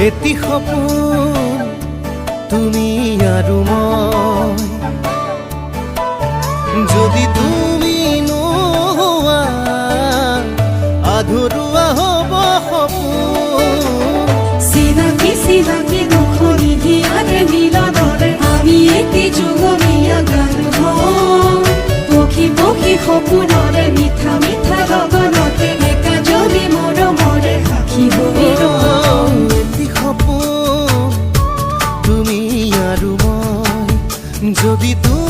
এটি সপোন তুমি আৰু মই, যদি তুমি নোহোৱা আধৰুৱা হ'ব সপোন। চিনাকি চিনাকি দুখ নিদিয়াৰে মিলনৰে আমি এটি যুগমীয়া গান হওঁ। পক্ষী পক্ষী সপোনৰে মিঠা মিঠা লগনতে একা যদি মৰমৰে সাক্ষী হৈ ৰওঁ। এটি সপোন তুমি আৰু মই, যদি তুমি